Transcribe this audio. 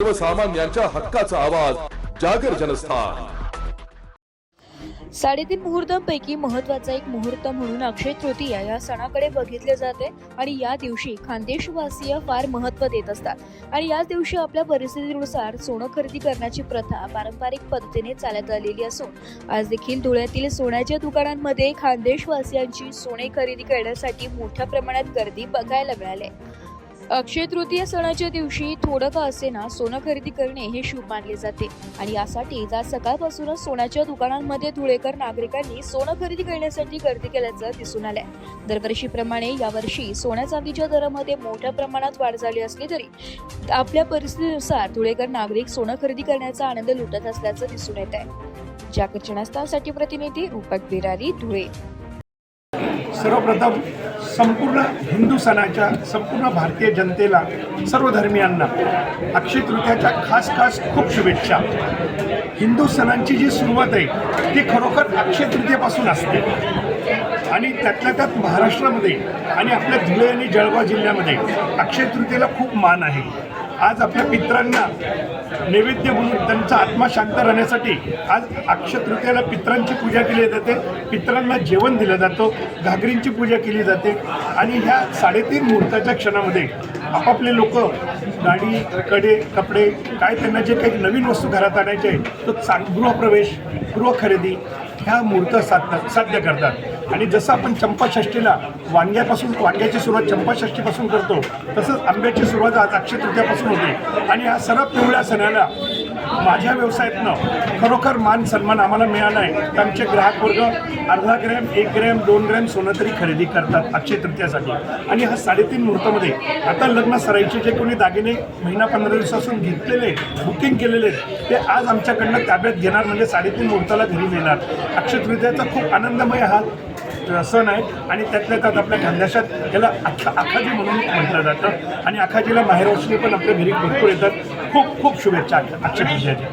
सर्वसामान्यांच्या हक्काचा आवाज जागर जनस्थान। 3.5 मुहूर्तांपैकी महत्त्वाचा एक मुहूर्त म्हणून अक्षय तृतीया या सणाकडे बघितले जाते आणि या दिवशी खानदेशवासीय फार महत्त्व देत असतात आणि याच दिवशी आपल्या परिस्थितीनुसार सोनं खरेदी करण्याची प्रथा पारंपरिक पद्धतीने चालत आलेली असून आज देखील धुळ्यातील सोन्याच्या दुकानांमध्ये खानदेशवासियांची सोने खरेदी करण्यासाठी मोठ्या प्रमाणात गर्दी बघायला मिळाली। अक्षय तृतीया सणाच्या दिवशी थोडं का असेना सोनं खरेदी करणे हे शुभ मानले जाते आणि यासाठी आज सकाळपासूनच सोन्याच्या दुकानांमध्ये धुळेकर नागरिकांनी सोनं खरेदी करण्यासाठी गर्दी केल्याचं दिसून आलंय। दरवर्षीप्रमाणे यावर्षी सोन्या चांदीच्या दरामध्ये मोठ्या प्रमाणात वाढ झाली असली तरी आपल्या परिस्थितीनुसार धुळेकर नागरिक सोनं खरेदी करण्याचा आनंद लुटत असल्याचं दिसून येत आहे। जागर जनस्थानसाठी प्रतिनिधी रूपक बिरारी, धुळे। सर्वप्रथम संपूर्ण हिंदू सणाच्या संपूर्ण भारतीय जनतेला सर्व धर्मियांना अक्षय तृतीयाच्या खास खूप शुभेच्छा। हिंदू सणांची जी सुरुवात आहे ती खरोखर अक्षय तृतीयेपासून असते आणि त्यातल्या त्यात महाराष्ट्रामध्ये आणि आपल्या धुळे आणि जळगाव जिल्ह्यामध्ये अक्षय तृतीयेला खूप मान आहे। आज आपल्या पितरांना नैवेद्य म्हणून त्यांचा आत्मा शांत राहण्यासाठी आज अक्षय तृतीयेला पितरांची पूजा केली जाते, पितरांना जेवण दिलं जातं, घागरींची पूजा केली जाते आणि ह्या 3.5 मुहूर्ताच्या क्षणामध्ये आपापले लोक गाडी, कडे, कपडे काय त्यांना जे काही नवीन वस्तू घरात आणायचे आहे तो गृहप्रवेश, गृहखरेदी ह्या मुहूर्त साध्य करतात। आणि जसं आपण चंपाषष्ठीला वांग्याची सुरुवात चंपाषष्ठीपासून करतो तसंच आंब्याची सुरुवात आज अक्षय तृतीयापासून होते आणि या सर्व पिवळ्या सणाला माझ्या व्यवसायातनं खरोखर मान सन्मान आम्हाला मिळाला आहे। तर आमचे ग्राहक वर्ग अर्धा ग्रॅम, 1 ग्रॅम, 2 ग्रॅम सोनं तरी खरेदी करतात अक्षय तृतीयासाठी। आणि हा 3.5 मुहूर्तामध्ये आता लग्न सराईचे जे कोणी दागिने महिना 15 दिवसापासून घेतलेले बुकिंग केलेले ते आज आमच्याकडनं ताब्यात घेणार, म्हणजे 3.5 मुहूर्ताला घरी नेणार। अक्षय तृतीयाचा खूप आनंदमय हा सण आहे आणि त्यातल्या त्यात आपल्या खानदेशात याला आखाजी म्हणून म्हटलं जातं आणि आखाजीला माहेरवर्षी पण आपल्या घरी भरपूर येतात। खूप शुभेच्छा अक्षय तृतीयाच्या।